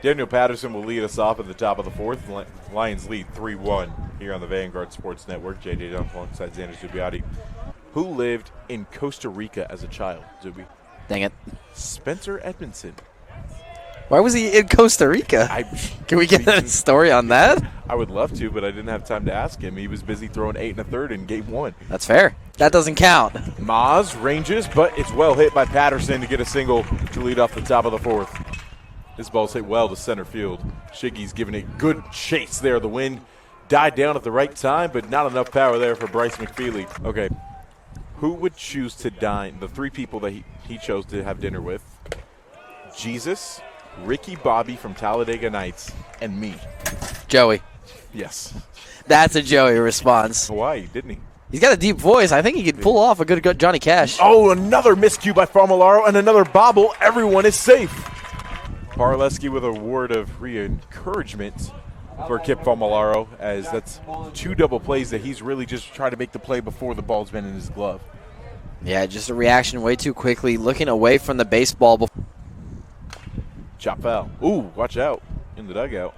Daniel Patterson will lead us off at the top of the fourth. Lions lead 3-1 here on the Vanguard Sports Network. J.J. Dunn alongside Xander Zubiotti. Who lived in Costa Rica as a child, Zuby? Dang it. Spencer Edmondson. Why was he in Costa Rica? Can we get a story on that? I would love to, but I didn't have time to ask him. He was busy throwing 8 1/3 in game 1. That's fair. That doesn't count. Maz ranges, but it's well hit by Patterson to get a single to lead off the top of the fourth. This ball's hit well to center field. Shiggy's giving it good chase there. The wind died down at the right time, but not enough power there for Bryce McFeely. Okay, who would choose to dine? The 3 people that he chose to have dinner with: Jesus, Ricky Bobby from Talladega Nights, and me. Joey. Yes. That's a Joey response. Hawaii, didn't he? He's got a deep voice. I think he could pull off a good Johnny Cash. Oh, another miscue by Famolaro and another bobble. Everyone is safe. Parleski with a word of re-encouragement for Kip Famolaro, as that's 2 double plays that he's really just trying to make the play before the ball's been in his glove. Yeah, just a reaction way too quickly, looking away from the baseball. Chop foul. Ooh, watch out in the dugout.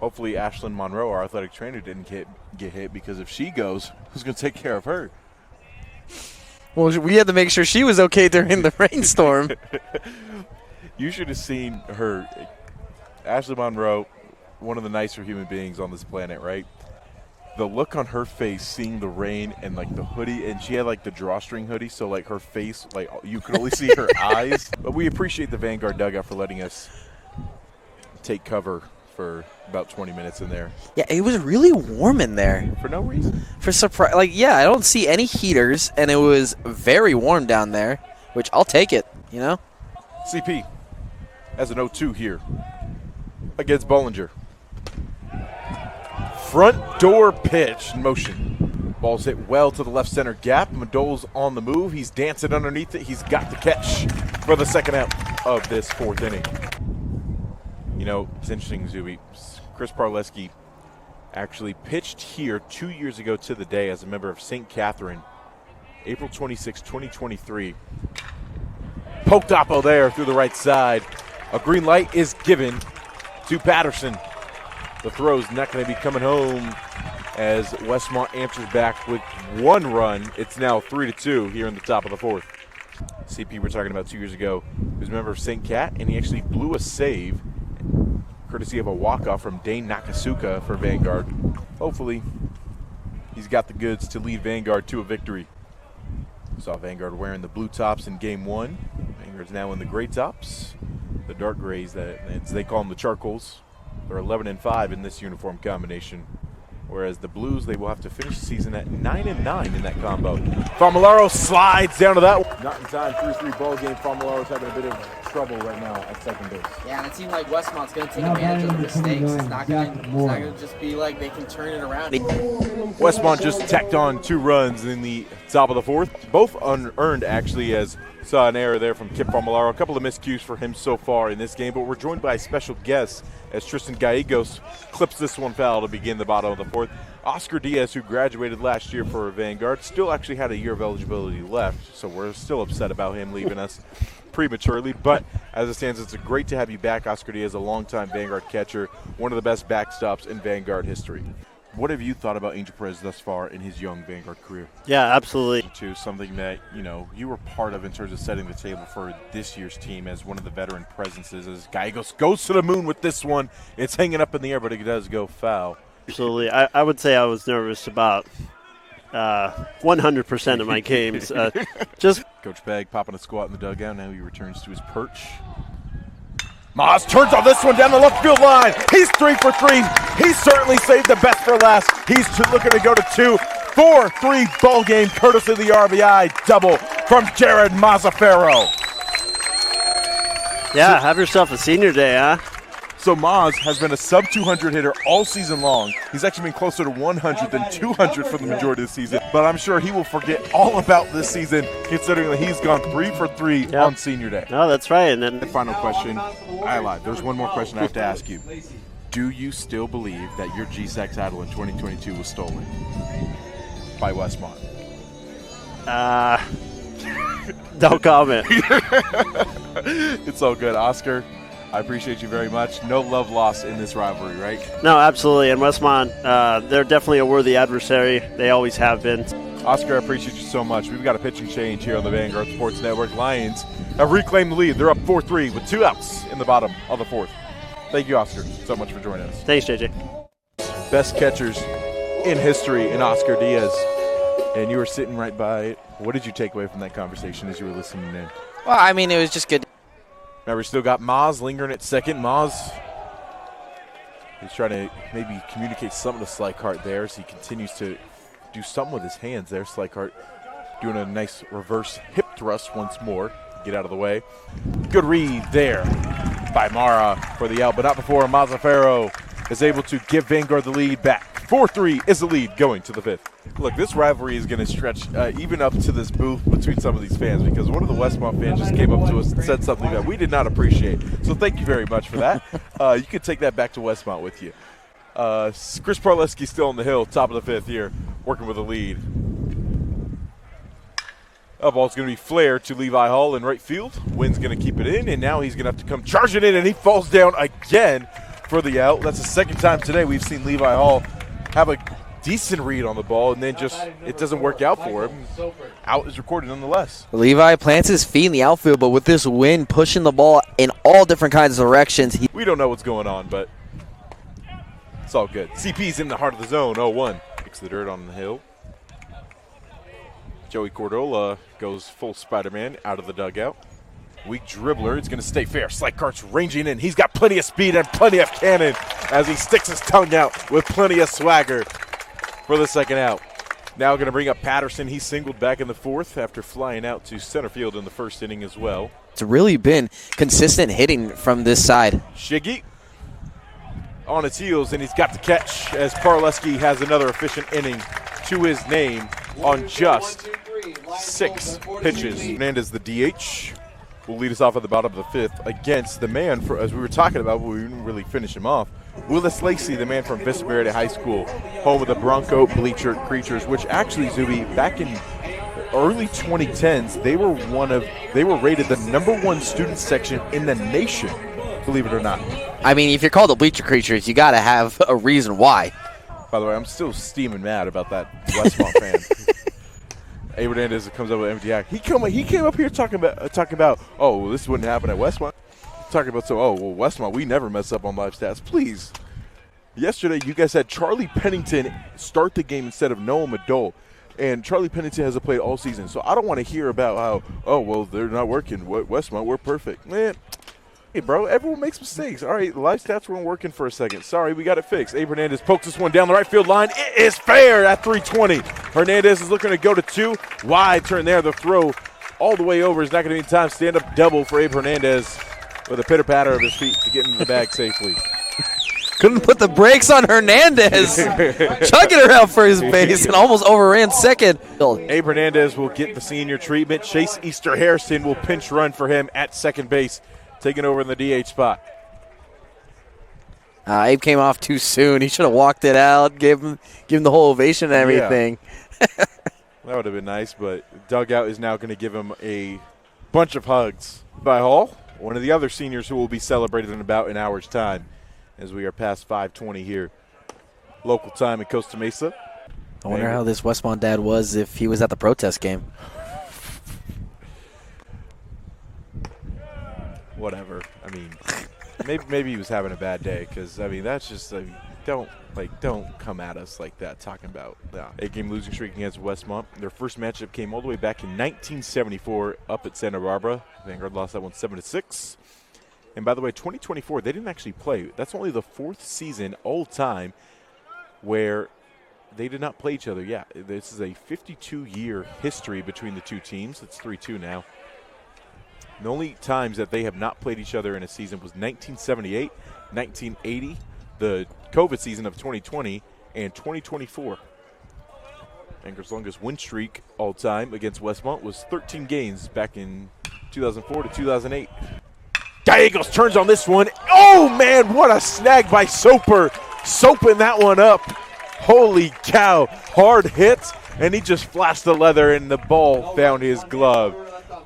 Hopefully Ashlyn Monroe, our athletic trainer, didn't get hit, because if she goes, who's going to take care of her? Well, we had to make sure she was okay during the rainstorm. You should have seen her. Ashley Monroe, one of the nicer human beings on this planet, right? The look on her face seeing the rain and, like, the hoodie, and she had, like, the drawstring hoodie, so, like, her face, like, you could only see her eyes. But we appreciate the Vanguard dugout for letting us take cover for about 20 minutes in there. Yeah, it was really warm in there. For no reason. For surprise, like, yeah, I don't see any heaters, and it was very warm down there, which I'll take it, you know? CP has an 0-2 here against Bollinger. Front door pitch in motion. Ball's hit well to the left center gap. Madole's on the move. He's dancing underneath it. He's got the catch for the second out of this 4th inning. You know, it's interesting, Zuby. Chris Parleski actually pitched here 2 years ago to the day as a member of St. Catherine, April 26, 2023. Poked oppo there through the right side. A green light is given to Patterson. The throw's not going to be coming home as Westmont answers back with 1 run. It's now 3-2 here in the top of the 4th. CP we're talking about 2 years ago. He was a member of St. Cat, and he actually blew a save courtesy of a walk-off from Dane Nakasuka for Vanguard. Hopefully, he's got the goods to lead Vanguard to a victory. Saw Vanguard wearing the blue tops in game 1. Vanguard's now in the gray tops. The dark grays, they call them the charcoals. They're 11-5 in this uniform combination. Whereas the Blues, they will have to finish the season at 9-9 in that combo. Famolaro slides down to that one. Not in time, 3-3 ball game. Famolaro's having a bit of trouble right now at second base. Yeah, and it seemed like Westmont's going to take advantage of the mistakes. It's not going to just be like they can turn it around. Westmont just tacked on 2 runs in the top of the 4th. Both unearned, actually, as saw an error there from Kip Famolaro. A couple of miscues for him so far in this game, but we're joined by a special guest as Tristan Gallegos clips this one foul to begin the bottom of the 4th. Oscar Diaz, who graduated last year for Vanguard, still actually had a year of eligibility left, so we're still upset about him leaving us prematurely. But as it stands, it's great to have you back, Oscar Diaz, a longtime Vanguard catcher, one of the best backstops in Vanguard history. What have you thought about Angel Perez thus far in his young Vanguard career? Yeah, absolutely. To something that, you know, you were part of in terms of setting the table for this year's team as one of the veteran presences. As Gallegos goes to the moon with this one. It's hanging up in the air, but it does go foul. Absolutely. I would say I was nervous about 100% of my games. Just Coach Begg popping a squat in the dugout. Now he returns to his perch. Maz turns on this one down the left field line. He's 3 for 3. He certainly saved the best for last. He's looking to go to 2. 4-3 ball game, courtesy of the RBI double from Jared Mazzaferro. Yeah, have yourself a senior day, huh? So Maz has been a sub-200 hitter all season long. He's actually been closer to 100 than 200 for the majority of the season. But I'm sure he will forget all about this season, considering that he's gone 3 for 3 on senior day. No, that's right. And then the final question. I lied. There's one more question I have to ask you. Do you still believe that your GSAC title in 2022 was stolen by Westmont? No comment. It's all good, Oscar. I appreciate you very much. No love lost in this rivalry, right? No, absolutely. And Westmont, they're definitely a worthy adversary. They always have been. Oscar, I appreciate you so much. We've got a pitching change here on the Vanguard Sports Network. Lions have reclaimed the lead. They're up 4-3 with 2 outs in the bottom of the 4th. Thank you, Oscar, so much for joining us. Thanks, JJ. Best catchers in history in Oscar Diaz. And you were sitting right by it. What did you take away from that conversation as you were listening in? Well, I mean, it was just good. Remember, still got Maz lingering at second. Maz is trying to maybe communicate something to Slikart there as he continues to do something with his hands there. Slikart doing a nice reverse hip thrust once more. Get out of the way. Good read there by Mara for the out, but not before Mazzaferro is able to give Vanguard the lead back. 4-3 is the lead going to the 5th. Look, this rivalry is going to stretch even up to this booth between some of these fans, because one of the Westmont fans just came up to us and said something that we did not appreciate. So thank you very much for that. You can take that back to Westmont with you. Chris Parleski still on the hill, top of the 5th here, working with a lead. Ball's going to be flared to Levi Hall in right field. Wynn's going to keep it in, and now he's going to have to come charging in, and he falls down again for the out. That's the second time today we've seen Levi Hall have a decent read on the ball, and then just it doesn't work out for him. Out is recorded nonetheless. Levi plants his feet in the outfield, but with this wind pushing the ball in all different kinds of directions. We don't know what's going on, but it's all good. CP's in the heart of the zone, 0-1. Kicks the dirt on the hill. Joey Cordola goes full Spider-Man out of the dugout. Weak dribbler. It's going to stay fair. Slikart's ranging in. He's got plenty of speed and plenty of cannon as he sticks his tongue out with plenty of swagger for the second out. Now going to bring up Patterson. He singled back in the 4th after flying out to center field in the 1st inning as well. It's really been consistent hitting from this side. Shiggy on its heels, and he's got the catch as Parleski has another efficient inning to his name on just 6 pitches. Hernandez, the DH, will lead us off at the bottom of the 5th against the man, as we were talking about, but we didn't really finish him off. Willis Lacey, the man from Vista Merida High School, home of the Bronco Bleacher Creatures, which actually, Zuby, back in early 2010s, they were rated the #1 student section in the nation, believe it or not. I mean, if you're called the Bleacher Creatures, you got to have a reason why. By the way, I'm still steaming mad about that Westmont fan. Abe Hernandez comes up with MDI. He came up here talking about oh, well, this wouldn't happen at Westmont. Talking about Westmont, we never mess up on live stats. Please. Yesterday, you guys had Charlie Pennington start the game instead of Noah Madole. And Charlie Pennington hasn't played all season. So I don't want to hear about how, they're not working. Westmont, we're perfect. Man, hey, bro, everyone makes mistakes. All right, the live stats weren't working for a second. Sorry, we got it fixed. Abe Hernandez pokes this one down the right field line. It is fair at 320. Hernandez is looking to go to 2. Wide turn there. The throw all the way over is not going to be in time. Stand-up double for Abe Hernandez with a pitter-patter of his feet to get into the bag safely. Couldn't put the brakes on Hernandez. Chugging her out for his base and almost overran second. Abe Hernandez will get the senior treatment. Chase Easter Harrison will pinch run for him at second base, taking over in the DH spot. Abe came off too soon. He should have walked it out, give him the whole ovation and everything. Yeah. That would have been nice, but dugout is now going to give him a bunch of hugs. By Hall, one of the other seniors who will be celebrated in about an hour's time, as we are past 5:20 here, local time in Costa Mesa. I wonder how this Westmont dad was if he was at the protest game. Whatever. I mean, maybe he was having a bad day, because I mean that's just don't come at us like that talking about 8-game losing streak against Westmont. Their first matchup came all the way back in 1974 up at Santa Barbara. Vanguard lost that one 7-6. And by the way, 2024, they didn't actually play. That's only the 4th season all time where they did not play each other. Yeah, this is a 52-year history between the two teams. It's 3-2 now. The only times that they have not played each other in a season was 1978, 1980, the COVID season of 2020, and 2024. Vanguard's longest win streak all time against Westmont was 13 games back in 2004 to 2008. Gallegos turns on this one. Oh, man, what a snag by Soper. Soaping that one up. Holy cow. Hard hit, and he just flashed the leather, and the ball found his glove.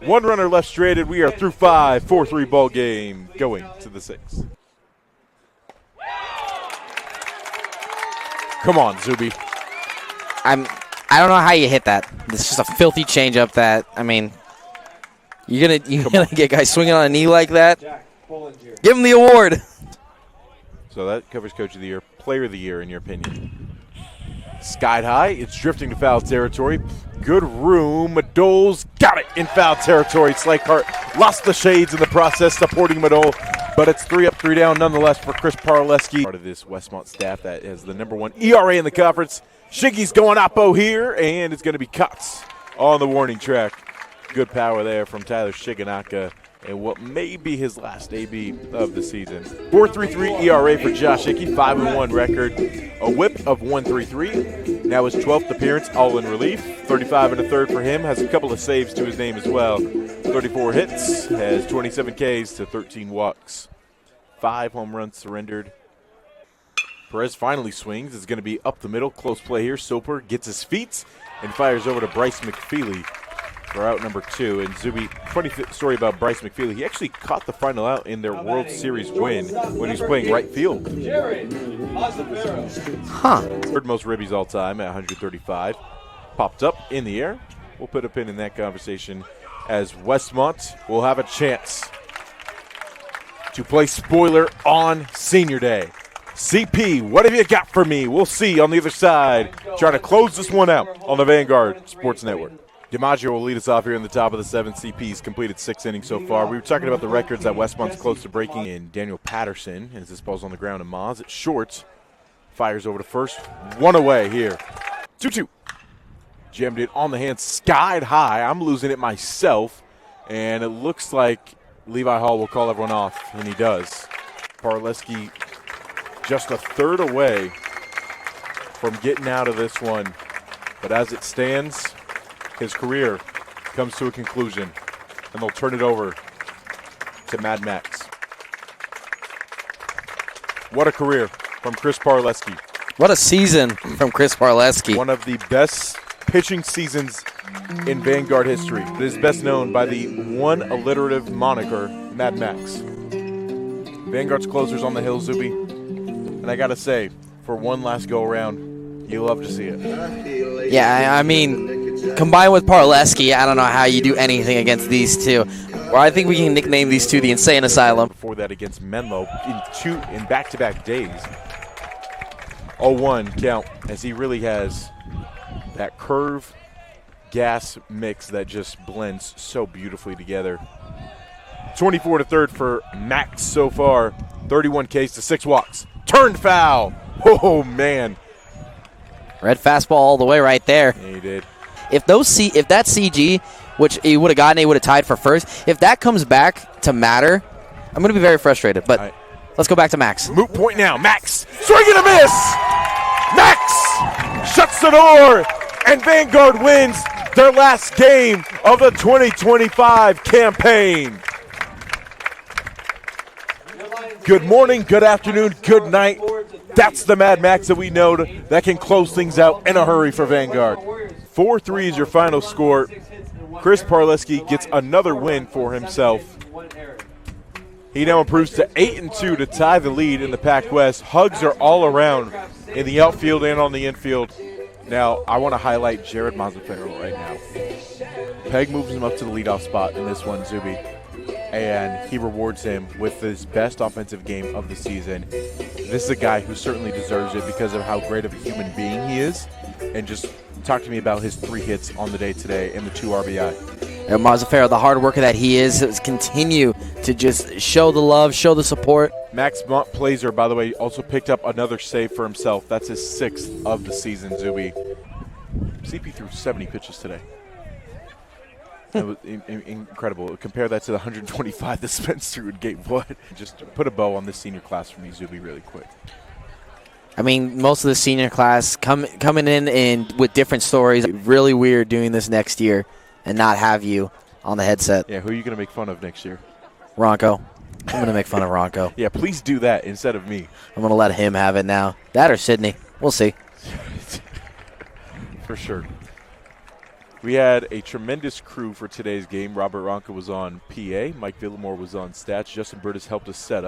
One runner left stranded. We are through 5, 4-3 ball game, going to the 6th. Come on, Zuby. I don't know how you hit that. It's just a filthy changeup that, I mean, you're gonna get guys swinging on a knee like that? Give him the award. So that covers Coach of the Year, Player of the Year, in your opinion. Skied high. It's drifting to foul territory. Good room. Madole's got it in foul territory. Slykart lost the shades in the process, supporting Madole, but it's 3 up, 3 down nonetheless for Chris Parleski. Part of this Westmont staff that has the #1 ERA in the conference. Shiggy's going oppo here, and it's going to be Cox on the warning track. Good power there from Tyler Shiganaka, and what may be his last AB of the season. 4.33 ERA for Josh Hickey, 5-1 record, a whip of 1.33. Now his 12th appearance, all in relief. 35 1/3 for him, has a couple of saves to his name as well. 34 hits, has 27 Ks to 13 walks. 5 home runs surrendered. Perez finally swings. It's going to be up the middle. Close play here. Soper gets his feet and fires over to Bryce McFeely for out number 2. And Zuby, funny story about Bryce McFeely. He actually caught the final out in their World Series win when he was playing right field. Huh. Third most ribbies all time at 135. Popped up in the air. We'll put a pin in that conversation as Westmont will have a chance to play spoiler on Senior Day. CP, what have you got for me? We'll see on the other side. Trying to close this one out on the Vanguard Sports Network. DiMaggio will lead us off here in the top of the 7th. CP's completed 6 innings so far. We were talking about the records that Westmont's close to breaking. And Daniel Patterson, as this ball's on the ground, and Maz at short. Fires over to first. 1 away here. 2-2. Jammed it on the hand, skied high. I'm losing it myself. And it looks like Levi Hall will call everyone off, and he does. Parleski just a third away from getting out of this one. But as it stands, his career comes to a conclusion, and they'll turn it over to Mad Max. What a career from Chris Parleski. What a season from Chris Parleski. One of the best pitching seasons in Vanguard history. It is best known by the one alliterative moniker, Mad Max. Vanguard's closers on the hill, Zuby. And I got to say, for one last go-around, you love to see it. Yeah, I mean, combined with Parleski, I don't know how you do anything against these two. Well, I think we can nickname these two the Insane Asylum. Before that against Menlo in back-to-back days. 0-1 count, as he really has that curve gas mix that just blends so beautifully together. 24 to third for Max so far. 31 Ks to 6 walks. Turned foul. Oh, man. Red fastball all the way right there. Yeah, he did. If that CG, which he would have gotten, he would have tied for first. If that comes back to matter, I'm going to be very frustrated. But let's go back to Max. Moot point now. Max, swing and a miss. Max shuts the door, and Vanguard wins their last game of the 2025 campaign. Good morning, good afternoon, good night. That's the Mad Max that we know that can close things out in a hurry for Vanguard. 4-3 is your final score. Chris Parleski gets another win for himself. He now improves to 8-2 to tie the lead in the Pac West. Hugs are all around in the outfield and on the infield. Now, I want to highlight Jared Mazzaferro right now. Peg moves him up to the leadoff spot in this one, Zuby, and he rewards him with his best offensive game of the season. This is a guy who certainly deserves it because of how great of a human being he is. And just talk to me about his 3 hits on the day today and the 2 RBI. And Mazzaferro, the hard worker that he is, continue to just show the love, show the support. Max Montplaisir, by the way, also picked up another save for himself. That's his 6th of the season, Zuby. CP threw 70 pitches today. It was incredible. Compare that to the 125 that Spence threw in Game 1. Just put a bow on this senior class for me, Zuby, really quick. I mean, most of the senior class coming in with different stories. Really weird doing this next year and not have you on the headset. Yeah, who are you going to make fun of next year? Ronco. I'm going to make fun of Ronco. Yeah, please do that instead of me. I'm going to let him have it now. That or Sydney. We'll see. For sure. We had a tremendous crew for today's game. Robert Ronca was on PA. Mike Villamore was on stats. Justin Burtis helped us set up.